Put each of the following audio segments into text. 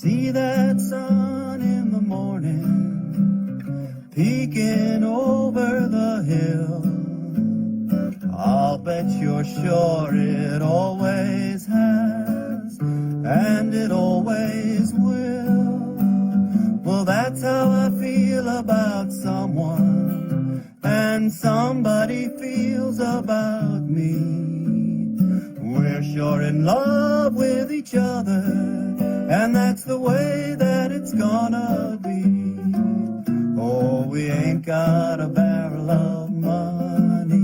See that sun in the morning, peeking over the hill. I'll bet you're sure it always has, and it always will. Well, that's how I feel about someone, and somebody feels about me. We're sure in love with each other, and that's the way that it's gonna be. Oh, we ain't got a barrel of money.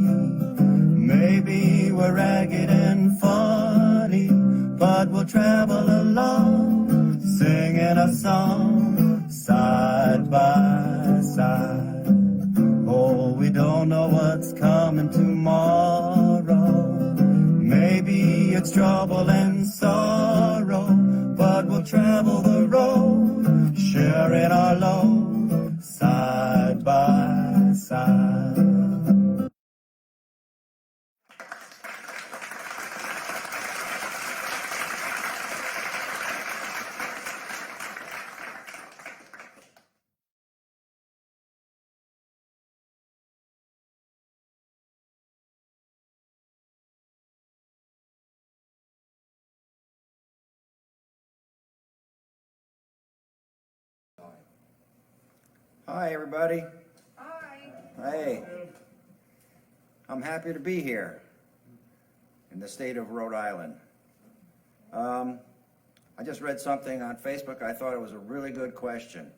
Maybe we're ragged and funny, but we'll travel along, singing a song, side by side. Oh, we don't know what's coming tomorrow. Maybe it's trouble and sorrow, but we'll travel the road, sharing our load, side by side. Hi, everybody. Hi. Hey. I'm happy to be here in the state of Rhode Island. I just read something on Facebook. I thought it was a really good question.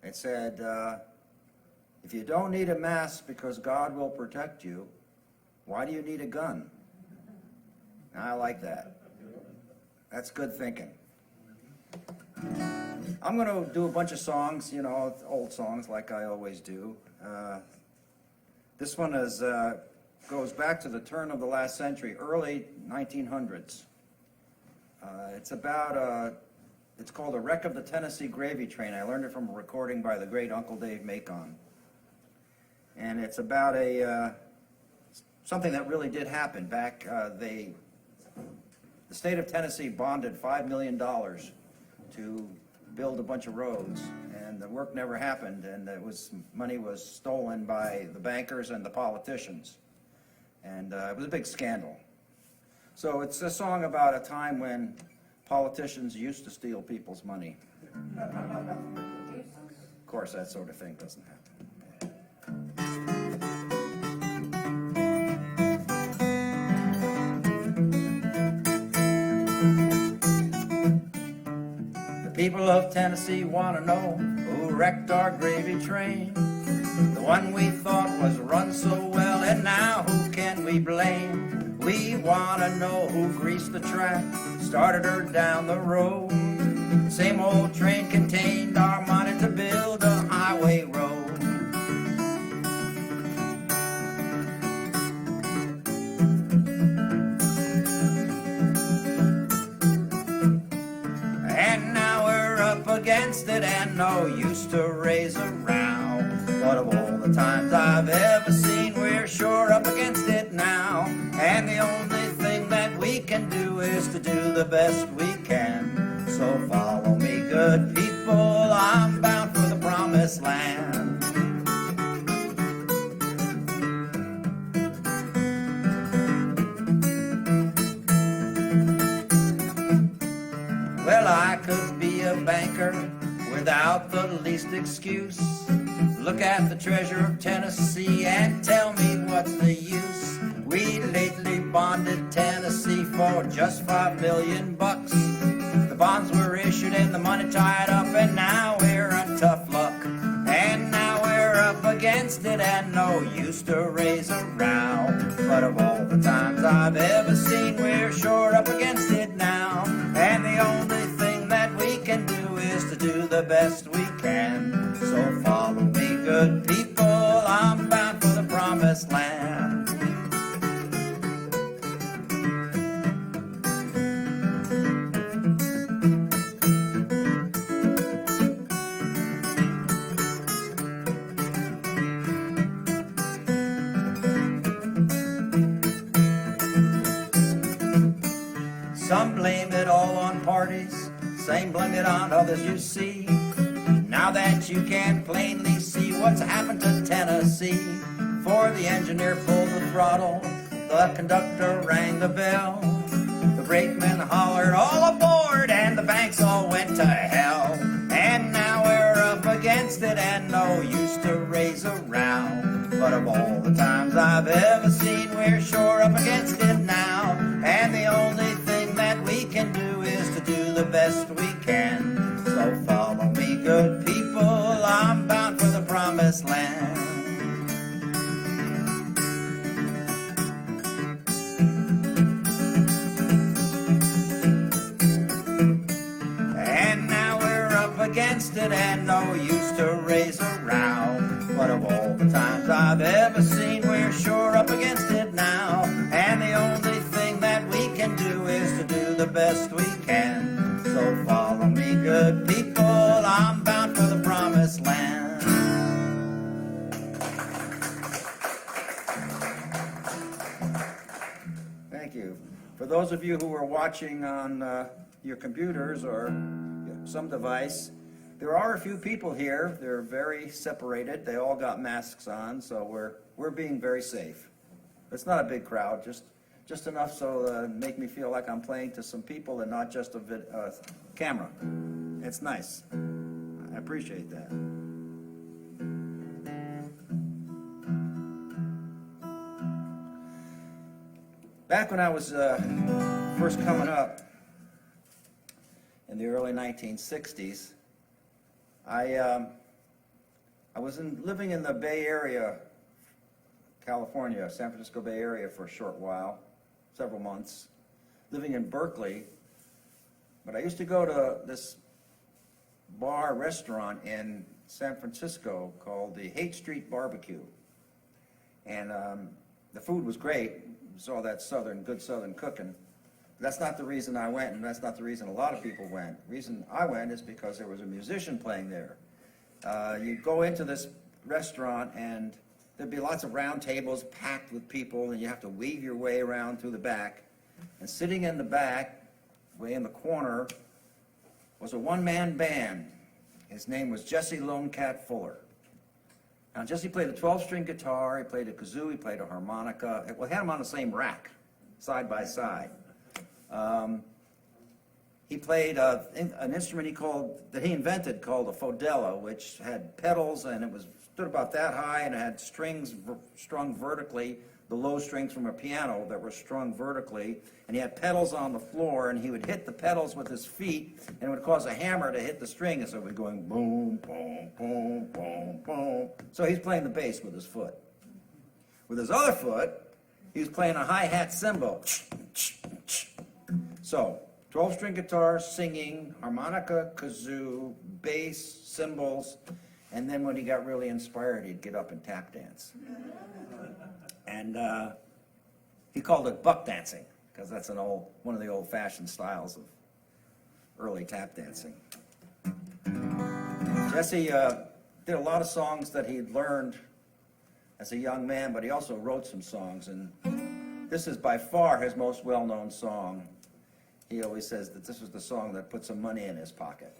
It said, if you don't need a mask because God will protect you, why do you need a gun? And I like that. That's good thinking. I'm going to do a bunch of songs, you know, old songs like I always do. This one is goes back to the turn of the last century, early 1900s. It's about, it's called The Wreck of the Tennessee Gravy Train. I learned it from a recording by the great Uncle Dave Macon. And it's about something that really did happen back, the state of Tennessee bonded $5 million to build a bunch of roads, and the work never happened, and money was stolen by the bankers and the politicians, and it was a big scandal. So it's a song about a time when politicians used to steal people's money. Of course, that sort of thing doesn't happen. People of Tennessee want to know who wrecked our gravy train. The one we thought was run so well, and now who can we blame? We want to know who greased the track, started her down the road. Same old train contained our money to build a highway road. Against it and no use to raise a row. But of all the times I've ever seen, we're sure up against it now. And the only thing that we can do is to do the best we can. So follow me, good people, I'm bound for the promised land. Well, I could be a banker without the least excuse. Look at the treasure of Tennessee and tell me what's the use. We lately bonded Tennessee for just $5 million. The bonds were issued and the money tied up, and now we're on tough luck. And now we're up against it and no use to raise a row. But of all the times I've ever seen, we're sure up against it now. And the only thing that we can do is to do the best we can. So follow me, good people, I'm bound for the promised land. Some blame it all on parties, same blended on others you see. Now that you can plainly see what's happened to Tennessee. For the engineer pulled the throttle, the conductor rang the bell, the brakeman hollered all aboard, and the banks all went to hell. And now we're up against it, and no use to raise a row. But of all the times I've ever seen, we're sure up against it now. And the only thing that we can do is to do the best we can. So follow me, good people, I'm bound for the promised land. And now we're up against it, and no use to raise a row. But of all the times I've ever seen, we're sure up against it now. And the only thing that we can do is to do the best we can. So follow me, good people, I'm bound for the promised land. Thank you. For those of you who are watching on your computers or some device, there are a few people here. They're very separated. They all got masks on, so we're being very safe. It's not a big crowd, just enough so make me feel like I'm playing to some people and not just a camera. It's nice. I appreciate that. Back when I was first coming up in the early 1960s, I was living in the Bay Area, California, San Francisco Bay Area for a short while, several months, living in Berkeley. But I used to go to this bar restaurant in San Francisco called the Haight Street Barbecue. And the food was great. It was all that good southern cooking. That's not the reason I went, and that's not the reason a lot of people went. The reason I went is because there was a musician playing there. You'd go into this restaurant, and there'd be lots of round tables packed with people, and you have to weave your way around through the back. And sitting in the back, way in the corner, was a one-man band. His name was Jesse Lone Cat Fuller. Now, Jesse played a 12-string guitar, he played a kazoo, he played a harmonica. Well, he had them on the same rack, side by side. He played an instrument that he invented called a fodella, which had pedals, and it stood about that high, and it had strings strung vertically, the low strings from a piano that were strung vertically, and he had pedals on the floor, and he would hit the pedals with his feet, and it would cause a hammer to hit the string, and so it would be going boom, boom, boom, boom, boom. So he's playing the bass with his foot. With his other foot, he was playing a hi-hat cymbal. So, 12-string guitar, singing, harmonica, kazoo, bass, cymbals, and then when he got really inspired, he'd get up and tap dance. And he called it buck dancing, because that's one of the old-fashioned styles of early tap dancing. Jesse did a lot of songs that he'd learned as a young man, but he also wrote some songs, and this is by far his most well-known song. He always says that this was the song that put some money in his pocket.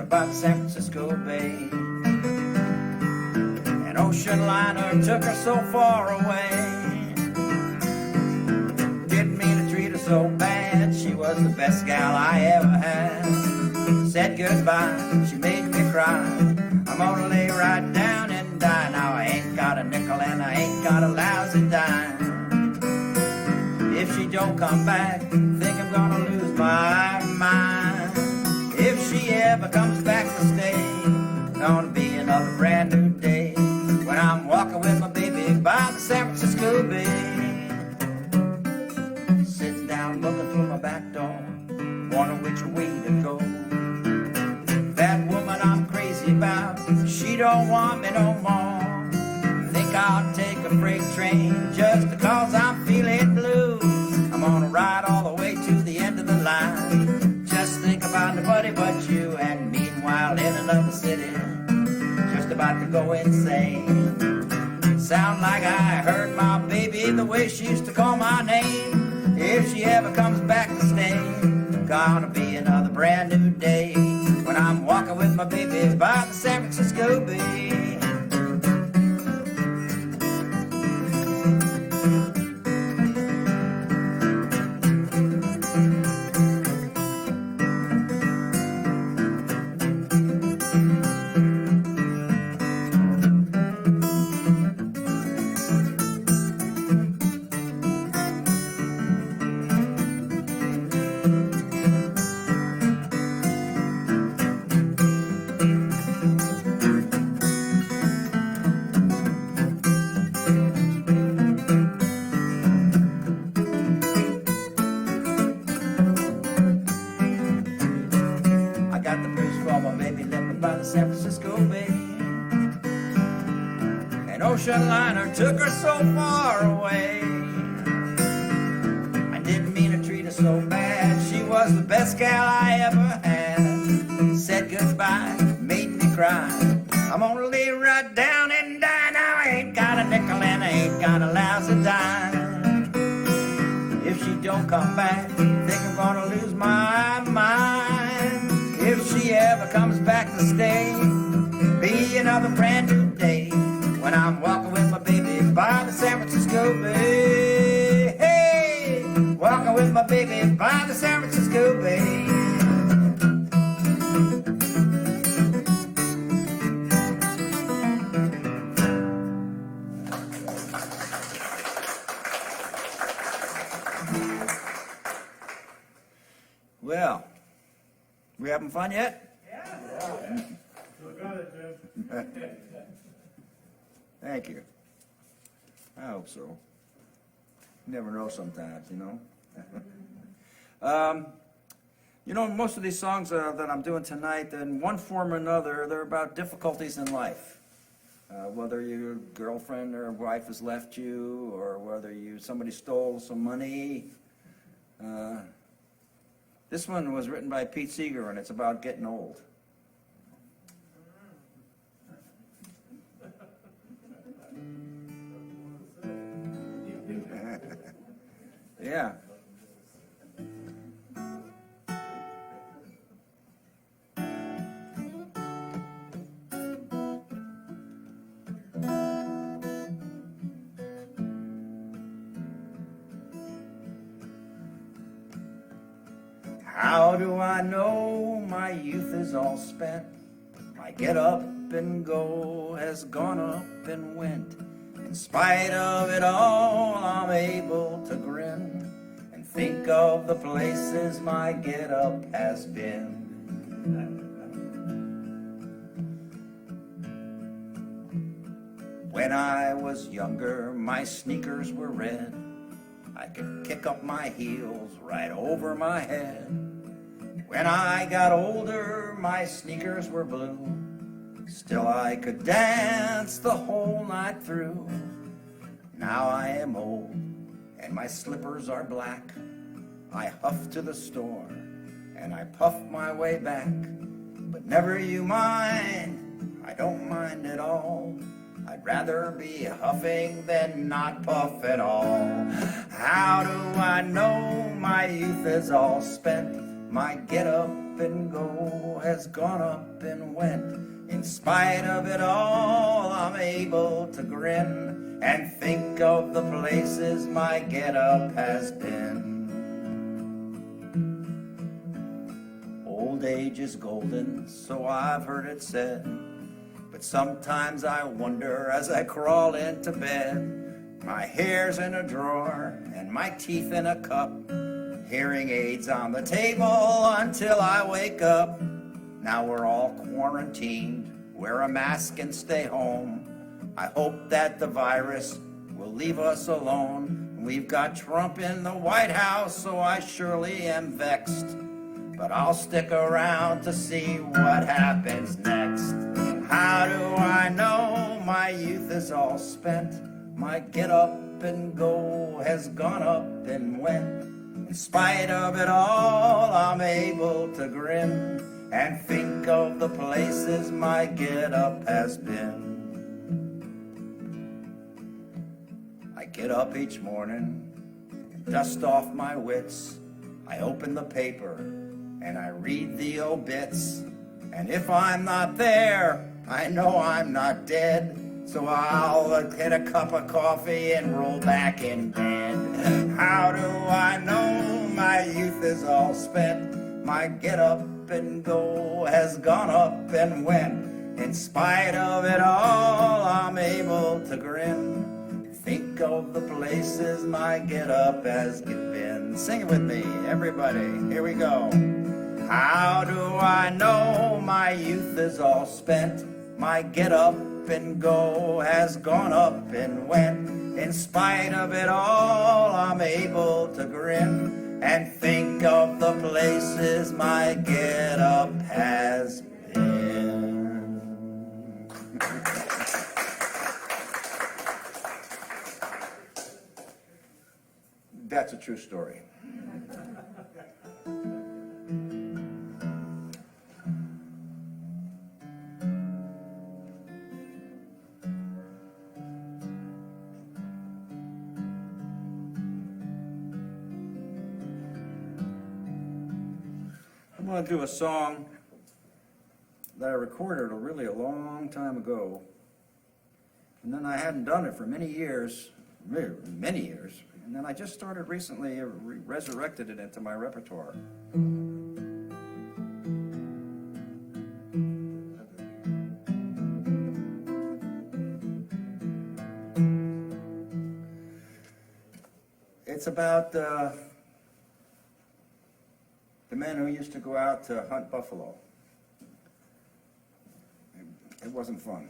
By the San Francisco Bay. An ocean liner took her so far away. Didn't mean to treat her so bad. She was the best gal I ever had. Said goodbye, she made me cry. I'm gonna lay right down and die. Now I ain't got a nickel and I ain't got a lousy dime. If she don't come back, think I'm gonna lose my mind. If she she ever comes back to stay, gonna be another brand new day when I'm walking with my baby by the San Francisco Bay. Sitting down looking through my back door, wondering which way to go. That woman I'm crazy about, she don't want me no more. Think I'll take a freight train just because I'm feeling blue. I'm gonna ride all the way to the end of the line. Just think about nobody but you, and meanwhile in another city, just about to go insane. Sound like I heard my baby the way she used to call my name. If she ever comes back to stay, gonna be another brand new day when I'm walking with my baby by the San Francisco Bay. San Francisco Bay. An ocean liner took her so far away. I didn't mean to treat her so bad. She was the best gal I ever had. Said goodbye, made me cry. I'm gonna lay right down and die now. I ain't got a nickel and I ain't got a lousy dime. If she don't come back, think I'm gonna lose my mind. If she ever comes back to stay, be another brand new day when I'm walking with my baby by the San Francisco Bay. Hey, walking with my baby by the San Francisco Bay. Well, we having fun yet? Yeah. Still got it, Jim. Thank you. I hope so. You never know sometimes, you know. You know, most of these songs that I'm doing tonight, in one form or another, they're about difficulties in life. Whether your girlfriend or wife has left you, or whether somebody stole some money. This one was written by Pete Seeger, and it's about getting old. Yeah. How do I know my youth is all spent? My get up and go has gone up and went. In spite of it all, I'm able to grin and think of the places my get up has been. When I was younger, my sneakers were red. I could kick up my heels right over my head. When I got older, my sneakers were blue. Still I could dance the whole night through. Now I am old, and my slippers are black. I huff to the store, and I puff my way back. But never you mind, I don't mind at all. I'd rather be huffing than not puff at all. How do I know my youth is all spent? My get up and go has gone up and went. In spite of it all, I'm able to grin and think of the places my get up has been. Old age is golden, so I've heard it said. But sometimes I wonder as I crawl into bed. My hair's in a drawer and my teeth in a cup. Hearing aids on the table until I wake up. Now we're all quarantined, wear a mask and stay home. I hope that the virus will leave us alone. We've got Trump in the White House, so I surely am vexed. But I'll stick around to see what happens next. How do I know my youth is all spent? My get up and go has gone up and went. In spite of it all, I'm able to grin and think of the places my get up has been. I get up each morning, dust off my wits. I open the paper and I read the obits. And if I'm not there, I know I'm not dead. So I'll get a cup of coffee and roll back in bed. How do I know my youth is all spent? My get up and go has gone up and went. In spite of it all, I'm able to grin. Think of the places my get up has been. Sing it with me, everybody. Here we go. How do I know my youth is all spent? My get up and go has gone up and went. In spite of it all, I'm able to grin and think of the places my get up has been. That's a true story. I'm going to do a song that I recorded really a long time ago, and then I hadn't done it for many years, and then I just started recently, resurrected it into my repertoire. It's about the men who used to go out to hunt buffalo. It wasn't fun.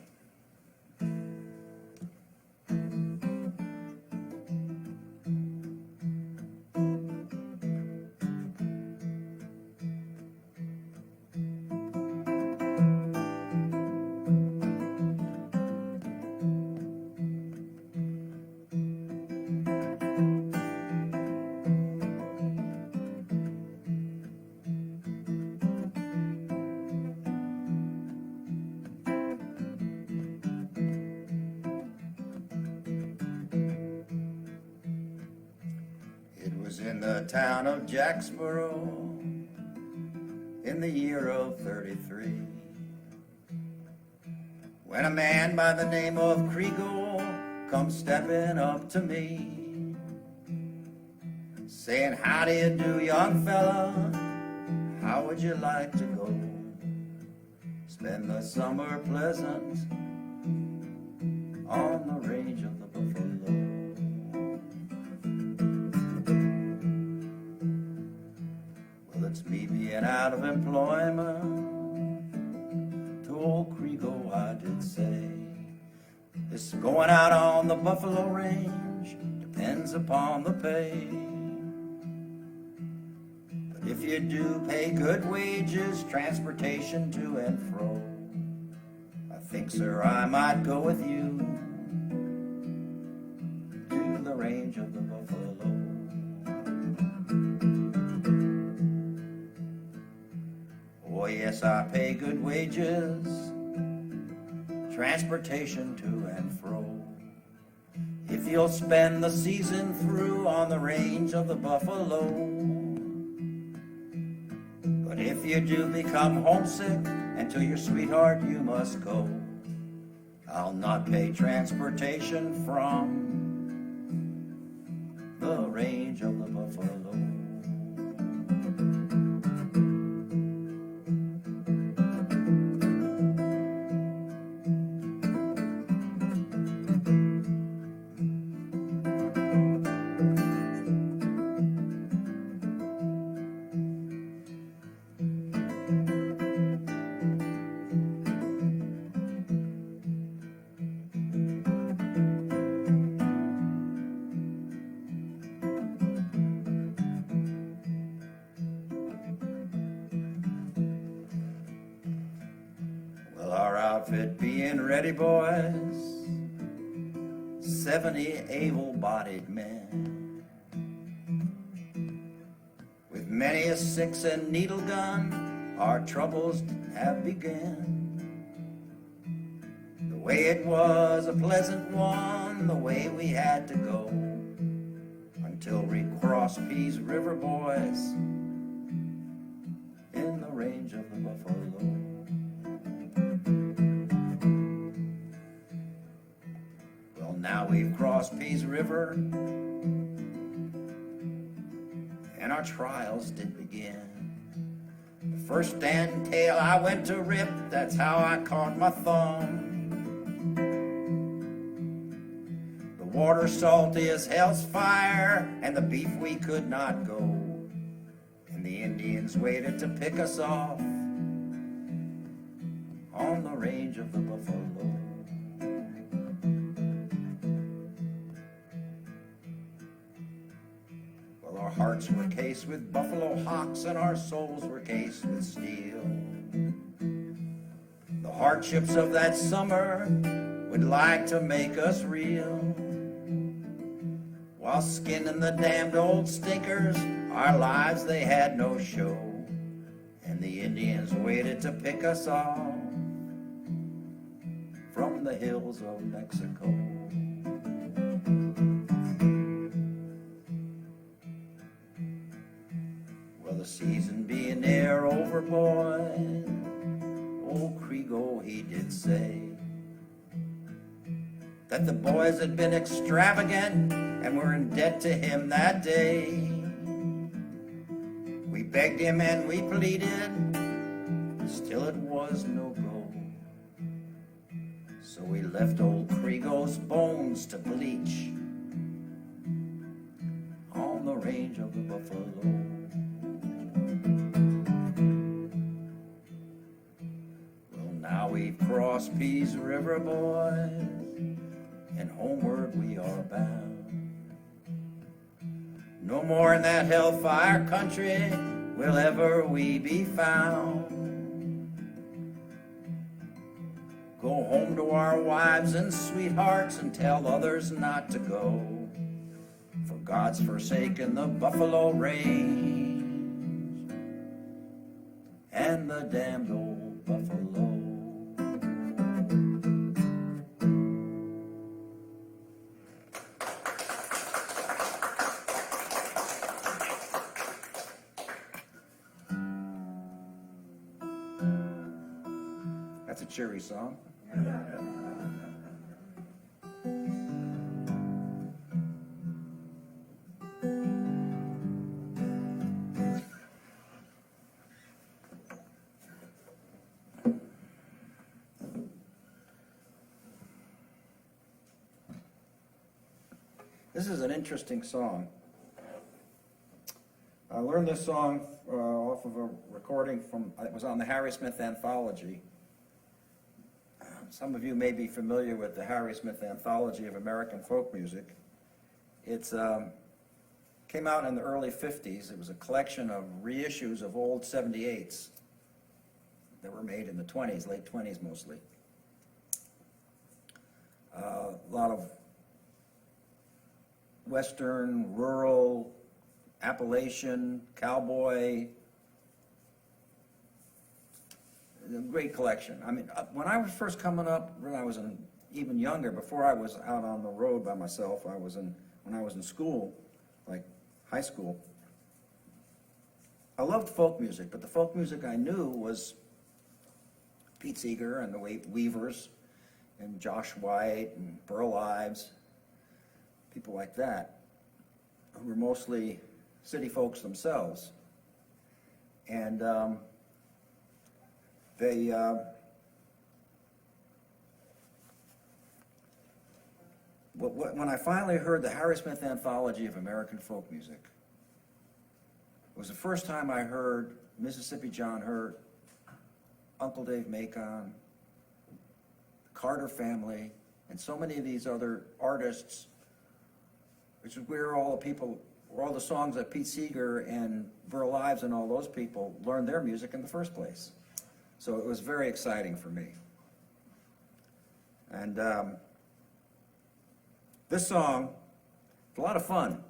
In the town of Jacksboro, in the year of 33, when a man by the name of Kriegel comes stepping up to me, saying, "How do you do, young fella? How would you like to go spend the summer pleasant on the range of the buffalo?" It's me being out of employment. To old Kriegel I did say, this going out on the buffalo range depends upon the pay. But if you do pay good wages, transportation to and fro, I think, sir, I might go with you to the range of the buffalo. Oh yes, I pay good wages, transportation to and fro. If you'll spend the season through on the range of the buffalo. But if you do become homesick and to your sweetheart you must go, I'll not pay transportation from the range of the buffalo. Well, our outfit being ready, boys, 70 able-bodied men, with many a six and needle gun, our troubles have begun. The way it was a pleasant one, the way we had to go, until we crossed Pease River, boys, in the range of the buffalo. Well, now we've crossed Pease River, and our trials did begin. The first stand tail I went to rip, that's how I caught my thumb. The water salty as hell's fire, and the beef we could not go. And the Indians waited to pick us off on the range of the buffalo. Well, our hearts were cased with buffalo hocks, and our souls were cased with steel. The hardships of that summer would like to make us reel. While skinning the damned old stinkers, our lives they had no show, and the Indians waited to pick us off from the hills of Mexico. Well, the season being near over, boy, old Kriego he did say that the boys had been extravagant and were in debt to him that day. We begged him and we pleaded, still it was no go. So we left old Kriego's bones to bleach on the range of the buffalo. Well, now we've crossed Pease River, boys, and homeward we are bound. No more in that hellfire country will ever we be found. Go home to our wives and sweethearts and tell others not to go, for God's forsaken the buffalo range and the damned old buffalo. That's a cheery song. This is an interesting song. I learned this song off of a recording from, it was on the Harry Smith Anthology. Some of you may be familiar with the Harry Smith Anthology of American Folk Music. It came out in the early 50s. It was a collection of reissues of old 78s that were made in the 20s, late 20s mostly. A lot of Western, rural, Appalachian, cowboy, a great collection. I mean, when I was first coming up, when I was even younger, before I was out on the road by myself, when I was in school, like high school, I loved folk music, but the folk music I knew was Pete Seeger and the Weavers and Josh White and Burl Ives, people like that, who were mostly city folks themselves. And when I finally heard the Harry Smith Anthology of American Folk Music, it was the first time I heard Mississippi John Hurt, Uncle Dave Macon, the Carter Family, and so many of these other artists, which is where all the songs that Pete Seeger and Burl Ives and all those people learned their music in the first place. So it was very exciting for me. And this song, it's a lot of fun.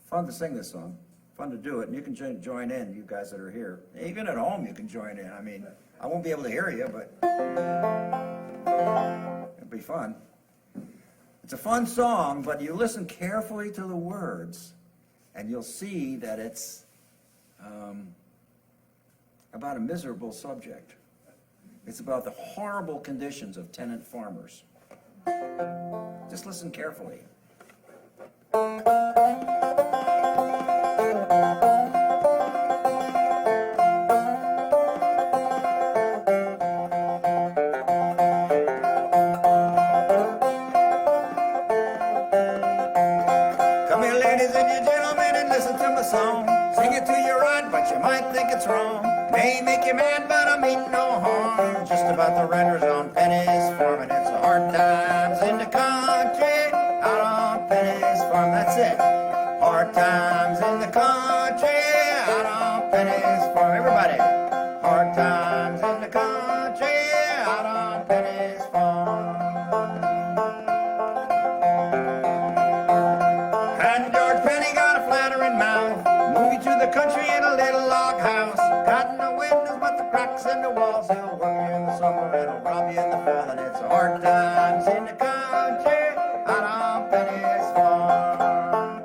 Fun to sing this song, fun to do it, and you can join in, you guys that are here. Even at home, you can join in. I mean, I won't be able to hear you, but it'll be fun. It's a fun song, but you listen carefully to the words, and you'll see that it's about a miserable subject. It's about the horrible conditions of tenant farmers. Just listen carefully. Come here, ladies and you gentlemen, and listen to my song. Sing it to you right, but you might think it's wrong. May make you mad, but I mean no harm. Just about the renters on Penny's Farm, and it's the hard times in the country. Out on Penny's Farm, that's it. Hard times in the country. Out on Penny's Farm, everybody. Hard times in the country. Out on Penny's Farm. And George Penny got a flattering mouth. Moved to the country in a little log house. Got no windows but the cracks in the walls. He'll work you in the summer and he'll rob you in the fall. And it's hard times in the country. Out on Penny's Farm.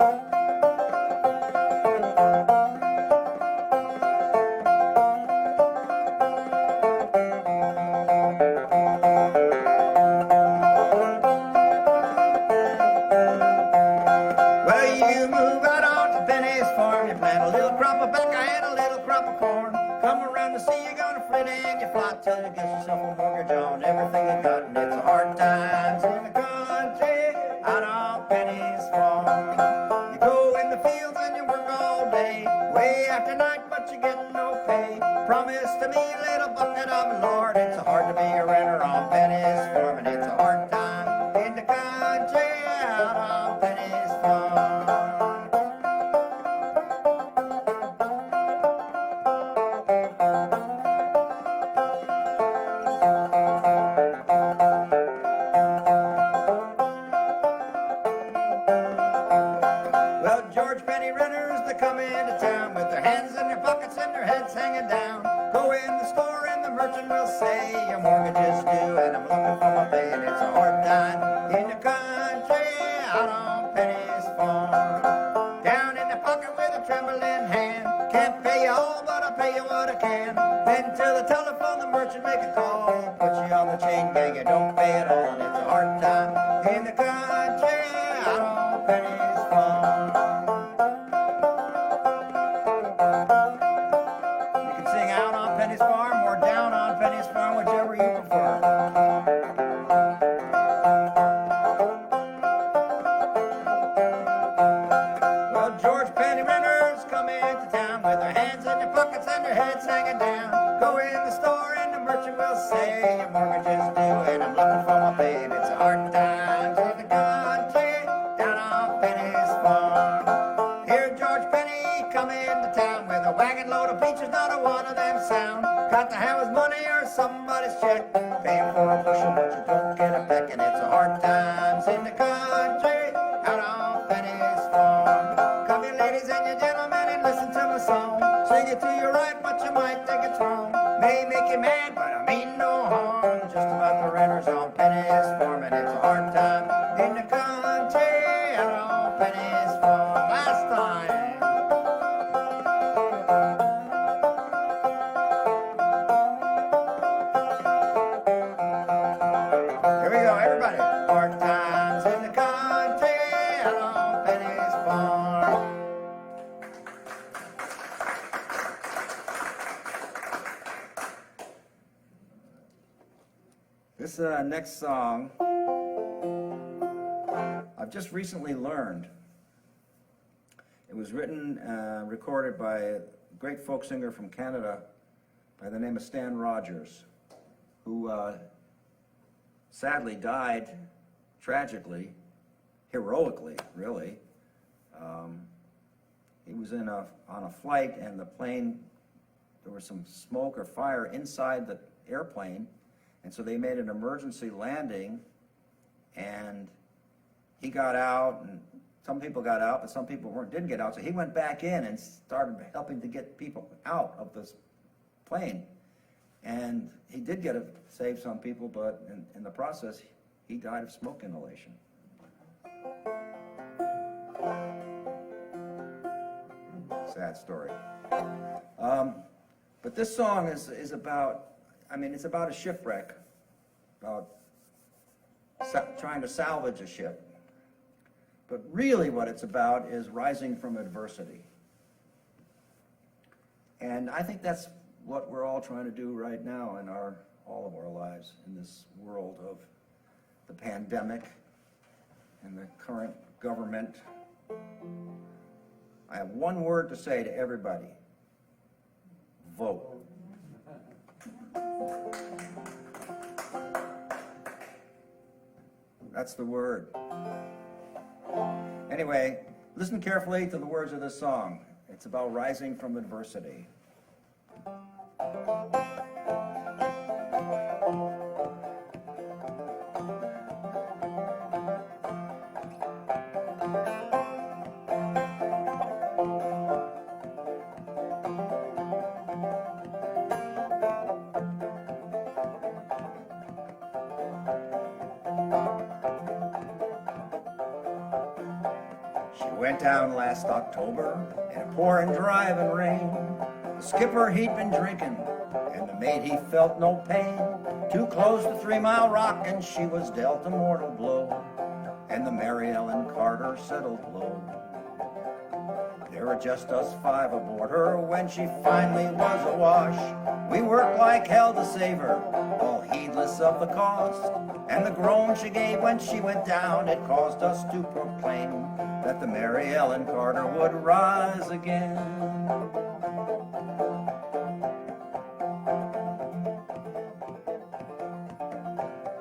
Well, you move out onto Penny's Farm. You plant a little crop of bacca and a little crop of corn. Come around to see you're gonna flit and you fly till you get yourself a mortgage on everything you got. And it's hard times in the country. Out on Penny's Farm. You go in the fields and you work all day, way after night, but you get no pay. Promise to me, little bucket of Lord, it's hard to be a renter on Penny's Farm, and it's a hard time in the country. Out on Penny's Farm. Well, George Penny renters, they come into town with their hands in their pockets and their heads hanging down. Go in the store and the merchant will say, your mortgage is due and I'm looking for my pay. And it's a hard time in the country. Out on Penny's Farm. Down in the pocket with a trembling hand. Can't pay you all, but I'll pay you what I can. Then to the telephone, the merchant make a call. Put you on the chain gang, you don't pay at all. And it's a hard time in the country. Out on Penny's Farm. You can sing out on Penny's Farm or down on Penny's Farm, whichever you prefer. Well, George Penny renters come into town with their hands in their pockets and their heads hanging down. Go in the store and the merchant will say, your mortgage is due and I'm looking for my pay. And it's a hard times in the country. Down on Penny's Farm. Here George Penny come into town with a wagon load of peaches, not a one of them sound. Got to have his money or somebody's check. Pay him for a bushel, but you don't get a peck. And it's a hard times in the country. Out on Penny's Farm. Come here, ladies and you gentlemen, and listen to my song. Sing it to you right, but you might think it's wrong. May make you mad, but I mean no harm. Just about the renters on Penny's Farm, and it's a hard time in the country. Out on Penny's Farm. Last time. Here we go, everybody. Hard times in the country. Out on Penny's Farm. This next song, I've just recently learned. It was written, recorded by a great folk singer from Canada by the name of Stan Rogers, who sadly died tragically, heroically, really. He was on a flight, and the plane, there was some smoke or fire inside the airplane, and so they made an emergency landing And he got out, and some people got out, but some people didn't get out. So he went back in and started helping to get people out of this plane. And he did save some people, but in the process, he died of smoke inhalation. Sad story. But this song is about, it's about a shipwreck, about trying to salvage a ship. But really what it's about is rising from adversity. And I think that's what we're all trying to do right now in all of our lives, in this world of the pandemic and the current government. I have one word to say to everybody: vote. That's the word. Anyway, listen carefully to the words of this song. It's about rising from adversity. Went down last October in a pouring driving rain. The skipper, he'd been drinking, and the mate, he felt no pain. Too close to 3 Mile Rock, and she was dealt a mortal blow, and the Mary Ellen Carter settled low. There were just us 5 aboard her when she finally was awash. We worked like hell to save her, all heedless of the cost, and the groan she gave when she went down, it caused us to proclaim that the Mary Ellen Carter would rise again.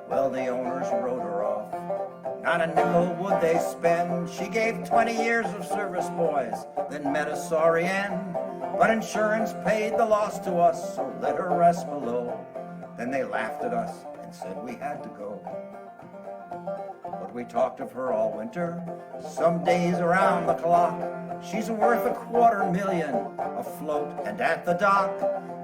Well, the owners wrote her off. Not a nickel would they spend. She gave 20 years of service, boys, then met a sorry end. But insurance paid the loss to us, so let her rest below. Then they laughed at us and said we had to go. But we talked of her all winter, some days around the clock. She's worth $250,000 afloat and at the dock.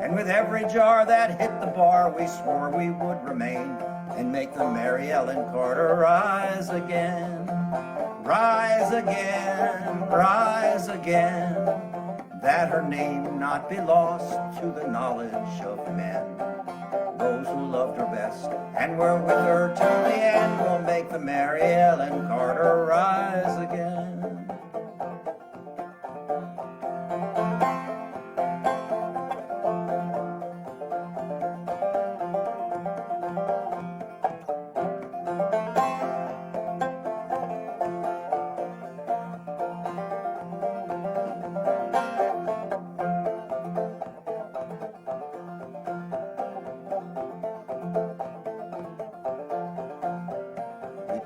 And with every jar that hit the bar, we swore we would remain and make the Mary Ellen Carter rise again. Rise again, rise again, that her name not be lost to the knowledge of men. Those who loved her best and were with her till the end will make the Mary Ellen Carter rise again.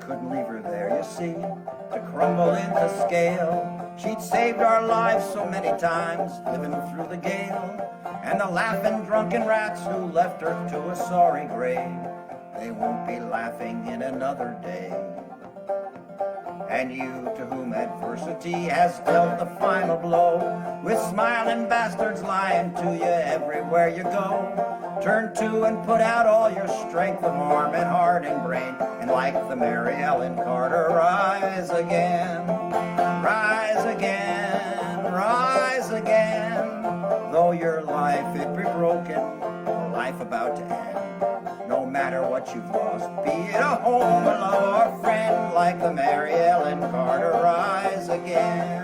Couldn't leave her there, you see, to crumble into scale. She'd saved our lives so many times, living through the gale. And the laughing drunken rats who left her to a sorry grave, they won't be laughing in another day. And you, to whom adversity has dealt the final blow, with smiling bastards lying to you everywhere you go, turn to and put out all your strength of arm and heart and brain, and like the Mary Ellen Carter, rise again, rise again, rise again. Though your life it be broken, or life about to end, no matter what you've lost, be it a home, a love, or a friend, like the Mary Ellen Carter, rise again.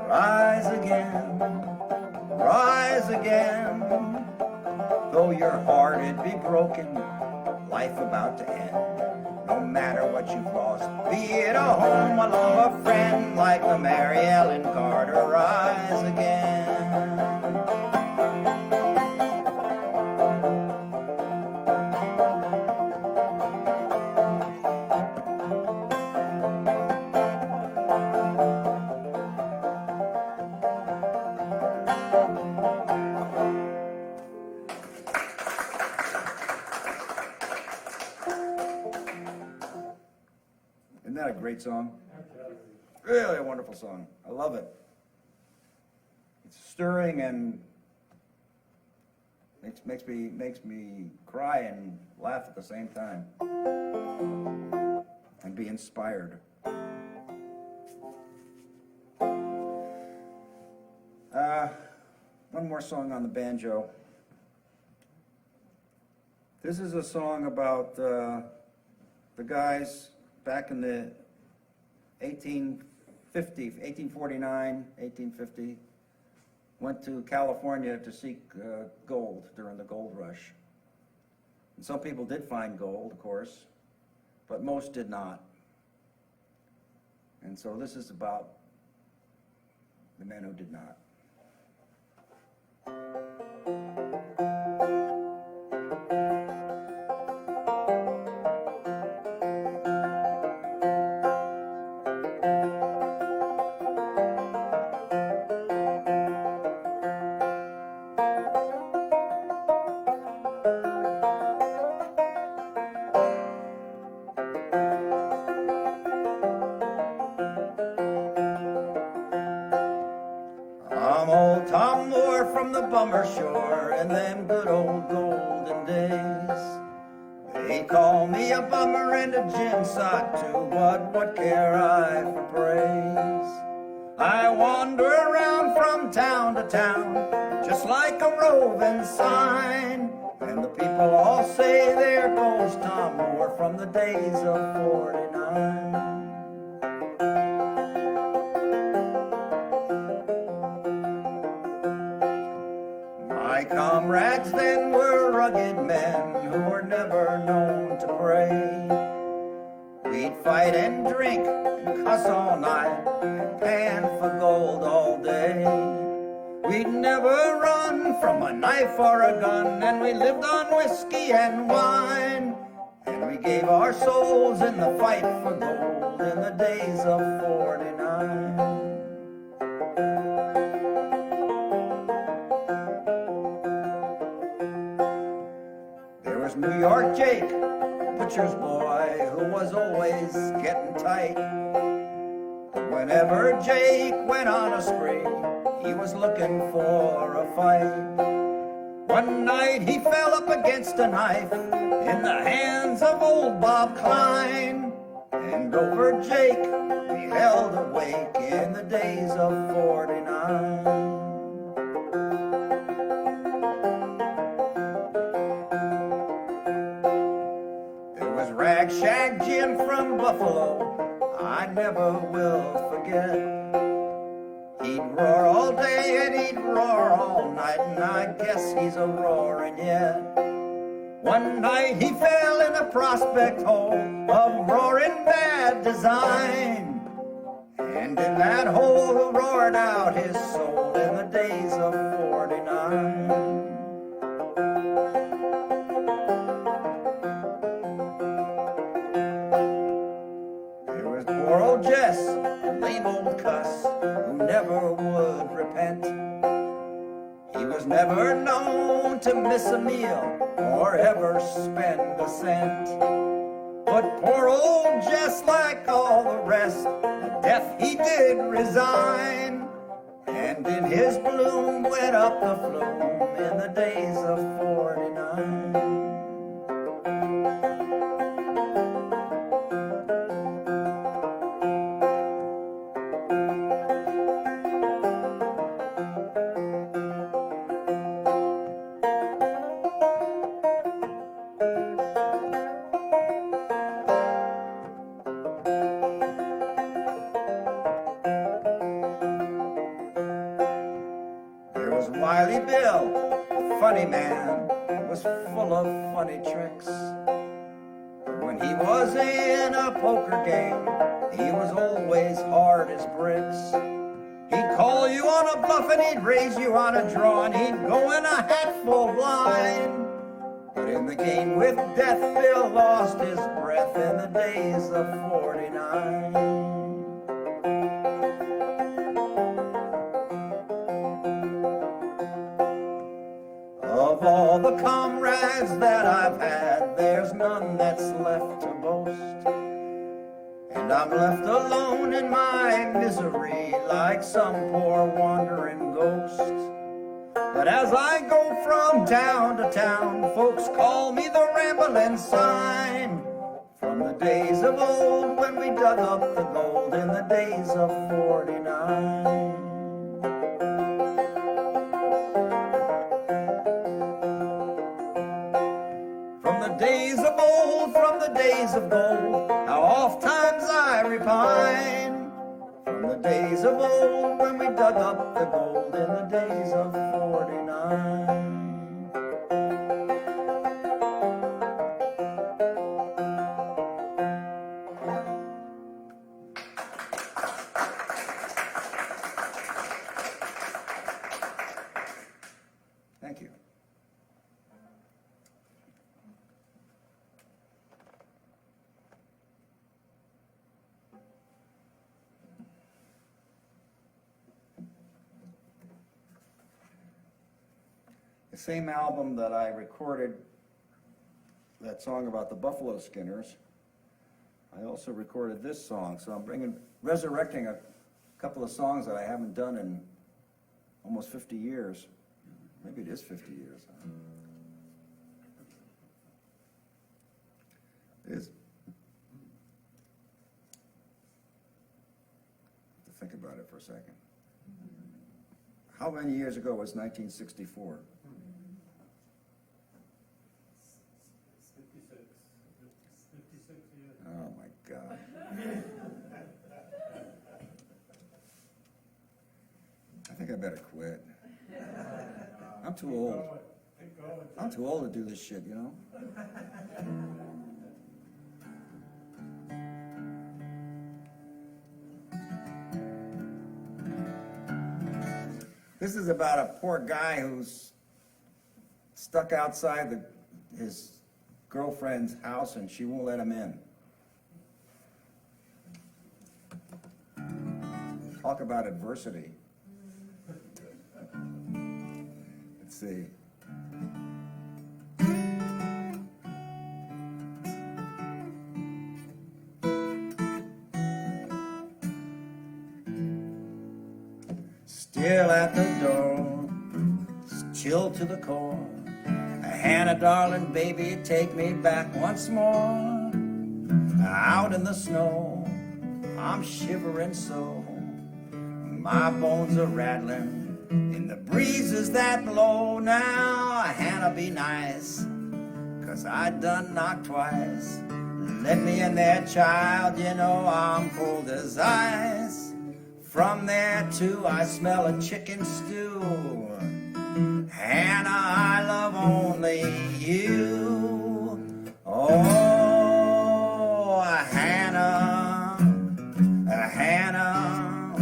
Rise again, rise again, though your heart it be broken, life about to end. No matter what you've lost, be it a home, a love, a friend, like the Mary Ellen Carter, rise again. that a great song? Really a wonderful song. I love it. It's stirring and makes me cry and laugh at the same time. And be inspired. One more song on the banjo. This is a song about the guys back in the 1849, 1850, went to California to seek gold during the gold rush. And some people did find gold, of course, but most did not. And so this is about the men who did not. I'm old Tom Moore from the bummer shore in them good old golden days. They call me a bummer and a gin sock too, but what care I for praise? I wander around from town to town, just like a roving sign, and the people all say there goes Tom Moore from the days of '49. My comrades then were rugged men who were never known to pray. We'd fight and drink and cuss all night and pan for gold all day. We'd never run from a knife or a gun, and we lived on whiskey and wine. And we gave our souls in the fight for gold in the days of '49. New York Jake, butcher's boy, who was always getting tight. Whenever Jake went on a spree, he was looking for a fight. One night he fell up against a knife in the hands of old Bob Klein, and over Jake he held awake in the days of '49. Shag Jim from Buffalo, I never will forget. He'd roar all day and he'd roar all night, and I guess he's a roaring yet. One night he fell in a prospect hole of roaring bad design, and in that hole roared out his soul in the days of '49. Poor old Jess, a lame old cuss who never would repent. He was never known to miss a meal or ever spend a cent. But poor old Jess, like all the rest, at death he did resign, and in his bloom went up the flume in the days of '49. Wily Bill, a funny man, was full of funny tricks. When he was in a poker game, he was always hard as bricks. He'd call you on a bluff and he'd raise you on a draw, and he'd go in a hatful blind. But in the game with death, Bill lost his breath in the days of '49. Of all the comrades that I've had, there's none that's left to boast. And And I'm left alone in my misery like some poor wandering ghost. But as I go from town to town, folks call me the rambling sign. From the days of old when we dug up the gold in the days of '49. From the days of old, from the days of gold, how oft times I repine. From the days of old when we dug up the gold in the days of '49. Thank you. The same album that I recorded that song about the Buffalo Skinners, I also recorded this song. So I'm resurrecting a couple of songs that I haven't done in almost 50 years. Maybe it is 50 years. It is. To think about it for a second. How many years ago was 1964? 56 years. Oh my God. I think I better quit. I'm too old. Keep going. I'm too old to do this shit, you know? This is about a poor guy who's stuck outside his girlfriend's house and she won't let him in. Talk about adversity. Let's see. Still at the door, chilled to the core. Hannah, darling, baby, take me back once more. Out in the snow, I'm shivering so. My bones are rattling in the breezes that blow. Now, Hannah, be nice, 'cause I done knocked twice. Let me in there, child, you know I'm cold as ice. From there, too, I smell a chicken stew. Hannah, I love only you. Oh, Hannah, Hannah,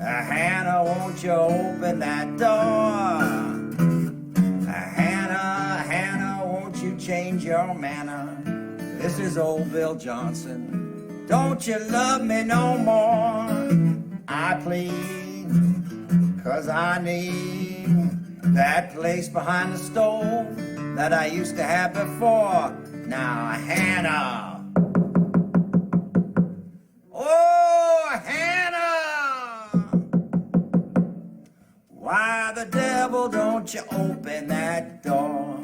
Hannah, won't you open that door? Hannah, Hannah, won't you change your manner? This is old Bill Johnson. Don't you love me no more? I plead, 'cause I need that place behind the stove that I used to have before. Now, Hannah. Oh, Hannah. Why the devil don't you open that door?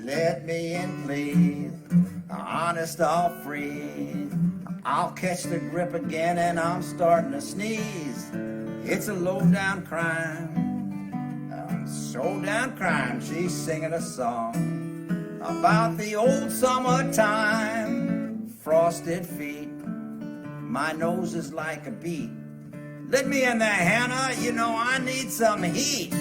Let me in, please. Honest, all free. I'll catch the grip again and I'm starting to sneeze. It's a low-down crime. So-down crime. She's singing a song about the old summertime. Frosted feet. My nose is like a beet. Let me in there, Hannah. You know I need some heat.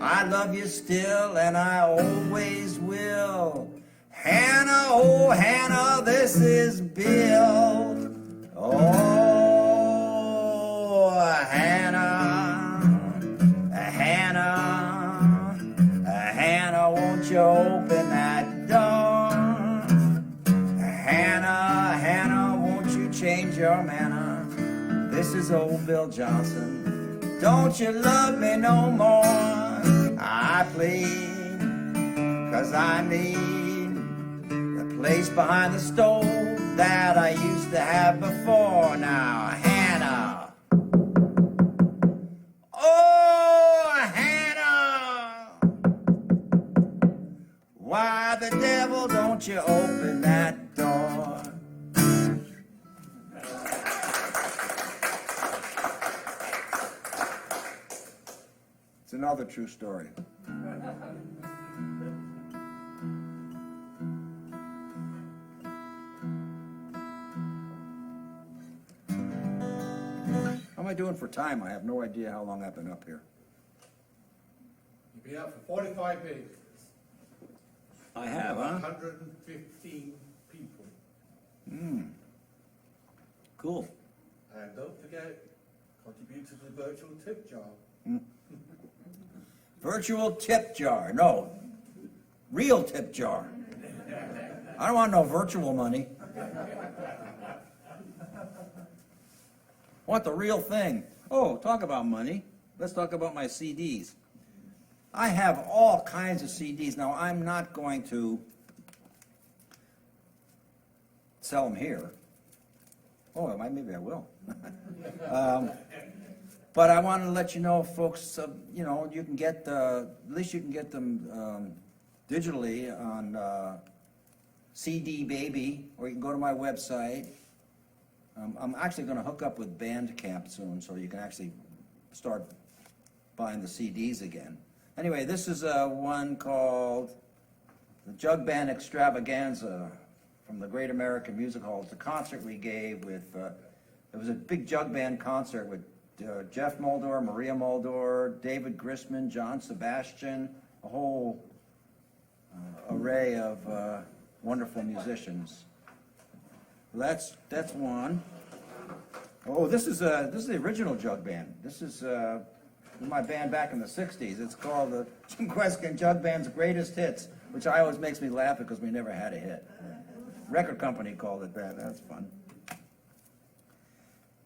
I love you still, and I always will. Hannah, oh, Hannah, this is Bill. Oh, Hannah, Hannah, Hannah. This is old Bill Johnson. Don't you love me no more? I plead, 'cause I need the place behind the stove that I used to have before. Now, Hannah. Oh, Hannah. Why the devil don't you open that door? It's another true story. How am I doing for time? I have no idea how long I've been up here. You'll be out for 45 minutes. I have, huh? 115 people. Cool. And don't forget, contribute to the virtual tip jar. Virtual tip jar. No. Real tip jar. I don't want no virtual money. I want the real thing. Oh, talk about money. Let's talk about my CDs. I have all kinds of CDs. Now, I'm not going to sell them here. Oh, maybe I will. But I wanted to let you know, folks, you know, you can get, at least you can get them digitally on CD Baby, or you can go to my website. I'm actually going to hook up with Bandcamp soon, so you can actually start buying the CDs again. Anyway, this is one called the Jug Band Extravaganza from the Great American Music Hall. It's a concert we gave with, it was a big jug band concert with Jeff Moldor, Maria Moldor, David Grisman, John Sebastian, a whole array of wonderful musicians. That's one. Oh, this is the original jug band. This is my band back in the 60s. It's called the Jim Kweskin Jug Band's Greatest Hits, which always makes me laugh because we never had a hit. Record company called it that. That's fun.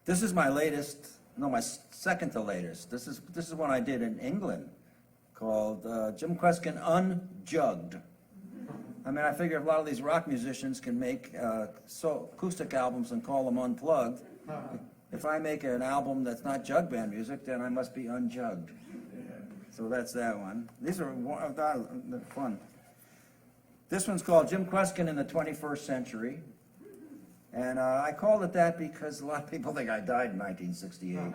This is my latest, no, my second to latest. This is one I did in England called Jim Kweskin Unjugged. I mean, I figure if a lot of these rock musicians can make acoustic albums and call them unplugged, if I make an album that's not jug band music, then I must be unjugged. So that's that one. These are fun. This one's called Jim Kweskin in the 21st Century. And I called it that because a lot of people think I died in 1968.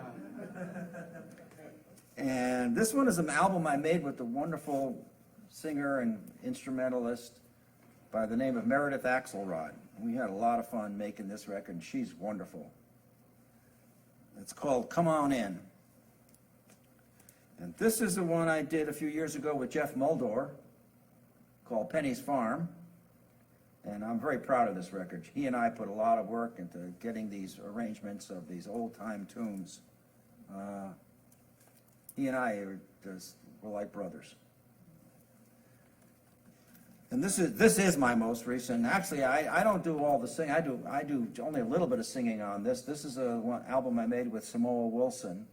And this one is an album I made with the wonderful singer and instrumentalist by the name of Meredith Axelrod. We had a lot of fun making this record, and she's wonderful. It's called Come On In. And this is the one I did a few years ago with Jeff Moldor, called Penny's Farm. And I'm very proud of this record. He and I put a lot of work into getting these arrangements of these old-time tunes. He and I were like brothers. And this is my most recent. Actually, I don't do all the singing. I do only a little bit of singing on this. This is one album I made with Samoa Wilson.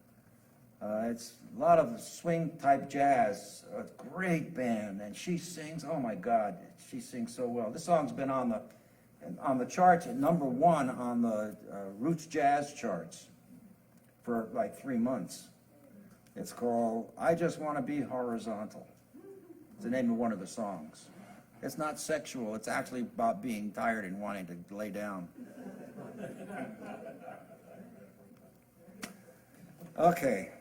It's a lot of swing-type jazz. A great band, and she sings. Oh my God, she sings so well. This song's been on the charts at #1 on the Roots Jazz charts for like 3 months. It's called "I Just Want to Be Horizontal." It's the name of one of the songs. It's not sexual. It's actually about being tired and wanting to lay down. Okay.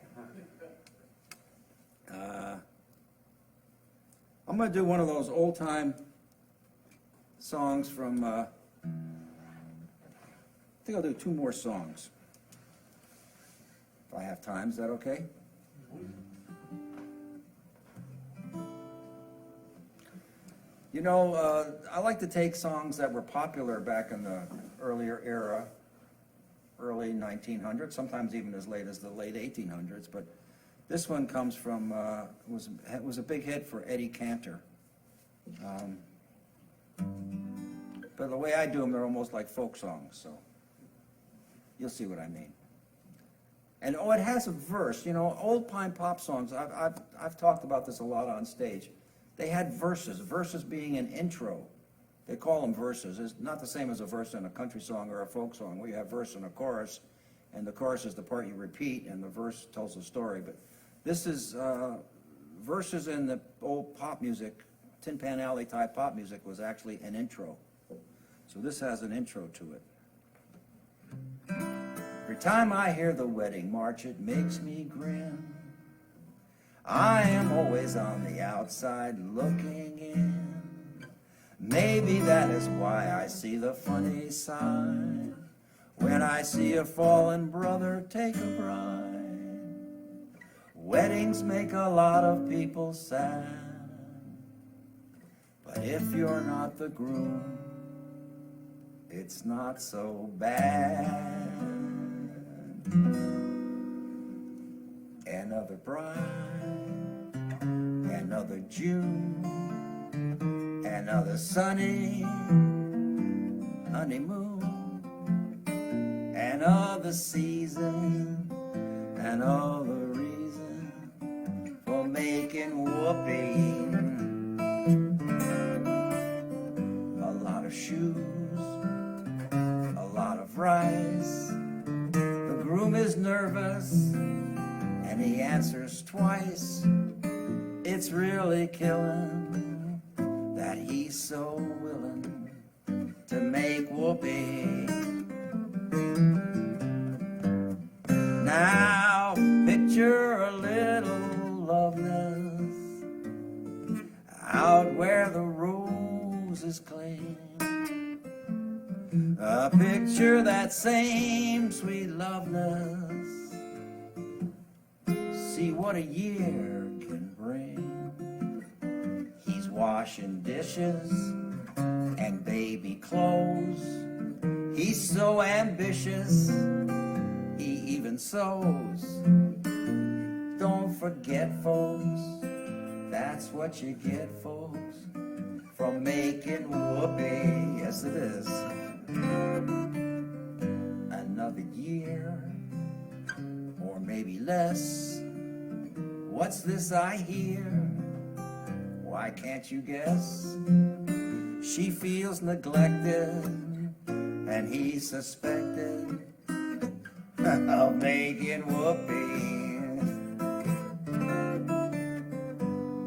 I'm going to do one of those old-time songs from, I think I'll do 2 more songs. If I have time, is that okay? You know, I like to take songs that were popular back in the earlier era, early 1900s, sometimes even as late as the late 1800s, but this one comes from, was a big hit for Eddie Cantor. But the way I do them, they're almost like folk songs, so you'll see what I mean. And oh, it has a verse, you know, old time pop songs, I've talked about this a lot on stage. They had verses being an intro. They call them verses. It's not the same as a verse in a country song or a folk song, where you have verse and a chorus, and the chorus is the part you repeat, and the verse tells the story. But this is, verses in the old pop music, Tin Pan Alley type pop music, was actually an intro. So this has an intro to it. Every time I hear the wedding march, it makes me grin. I am always on the outside looking in. Maybe that is why I see the funny side when I see a fallen brother take a bride. Weddings make a lot of people sad, but if you're not the groom, it's not so bad. Another bride, another June, another sunny honeymoon, another season, another reason for making whoopee. A lot of shoes, a lot of rice. The groom is nervous and he answers twice. It's really killing that he's so willing to make whoopee. Now picture a little loveliness out where the roses cling. Picture that same sweet loveliness. See what a year can bring. He's washing dishes and baby clothes. He's so ambitious, he even sews. Don't forget, folks, that's what you get, folks, from making whoopee. Yes, it is. Another year, or maybe less. What's this I hear? Why can't you guess? She feels neglected, and he's suspected of making whoopee.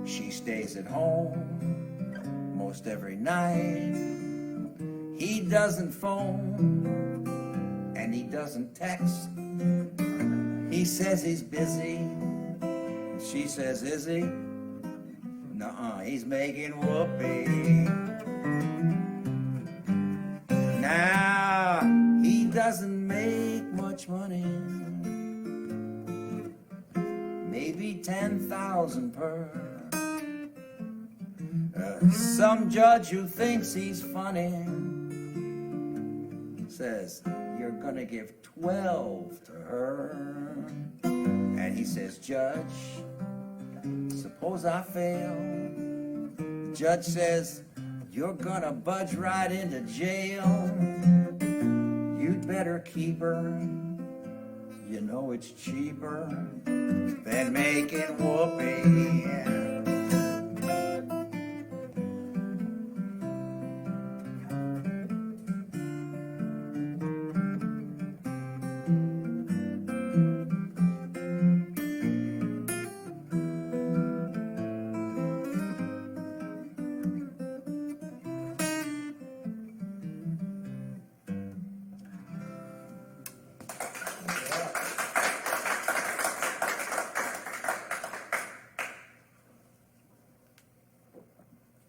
She stays at home most every night. He doesn't phone, and he doesn't text. He says he's busy. She says, is he? Nuh-uh, he's making whoopee. Now, he doesn't make much money. Maybe 10,000 per. Some judge who thinks he's funny says, you're gonna give 12 to her. And he says, Judge, suppose I fail. The judge says, you're gonna budge right into jail. You'd better keep her. You know it's cheaper than making whoopee.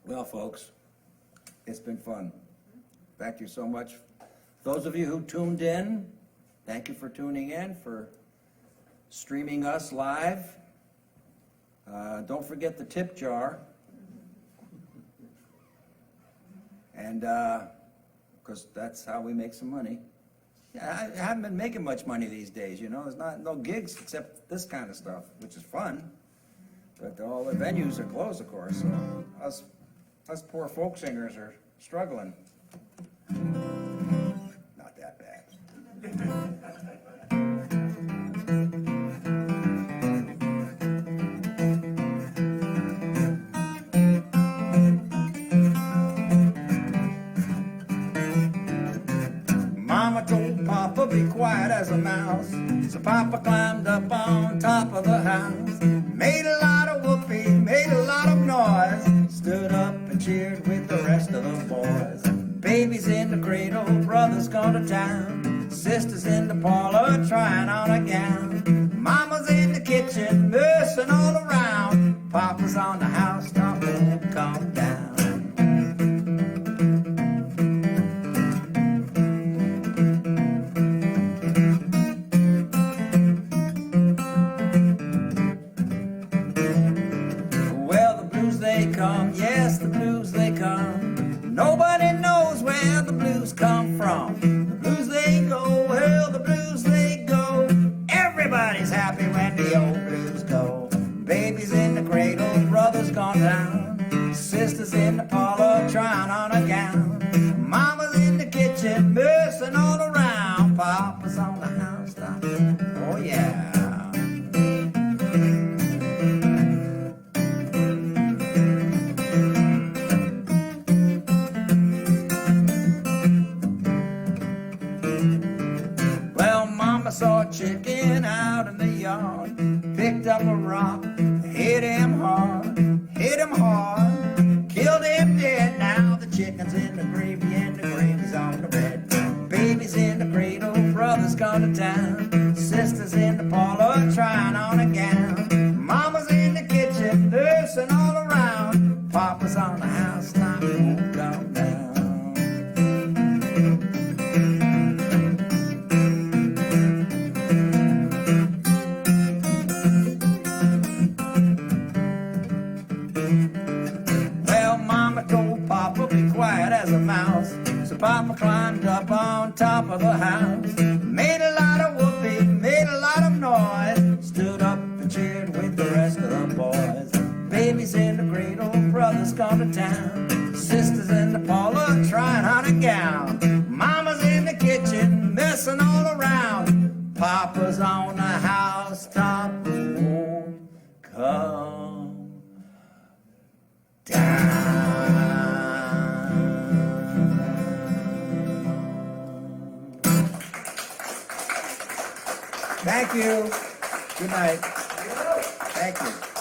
Well, folks, it's been fun. Thank you so much. Those of you who tuned in, thank you for tuning in, for streaming us live. Don't forget the tip jar. And, because that's how we make some money. Yeah, I haven't been making much money these days, you know. There's no gigs except this kind of stuff, which is fun. But all the venues are closed, of course. So us poor folk singers are struggling. Not that bad. house. So Papa climbed up on top of the house, made a lot of whoopee, made a lot of noise, stood up and cheered with the rest of the boys. Baby's in the cradle, brother's gone to town, sisters in the parlor trying on a gown. Mama's in the kitchen, nursing all around. Papa's on the housetop and calm down. Well, the blues they come, yes, the blues they come. Nobody knows where the blues come from. The blues they go, well, the blues they go. Everybody's happy when the old blues go. Baby's in the cradle, brother's gone down, sisters in the parlor trying on a gown. Mama's in the kitchen, nursing all around. Papa's on the housetop, oh yeah. Well, Mama saw a chicken out in the yard, picked up a rock, hit him hard, killed him dead. Now the chicken's in the gravy and the gravy's on the bread. Baby's in the cradle, brother's gone to town, sisters in the parlor trying on a gown. Mama's in the kitchen, nursing all around. Papa's on the housetop, won't come down. Well, Mama told Papa, be quiet as a mouse. So Papa climbed up on top of the house, made a lot of whoopee, made a lot of noise, stood up and cheered with the rest of the boys. Baby's in the cradle, brother's gone to town, sisters in the parlor trying on a gown. Mama's in the kitchen, messing all around. Papa's on the housetop, won't come down. Thank you. Good night. Thank you.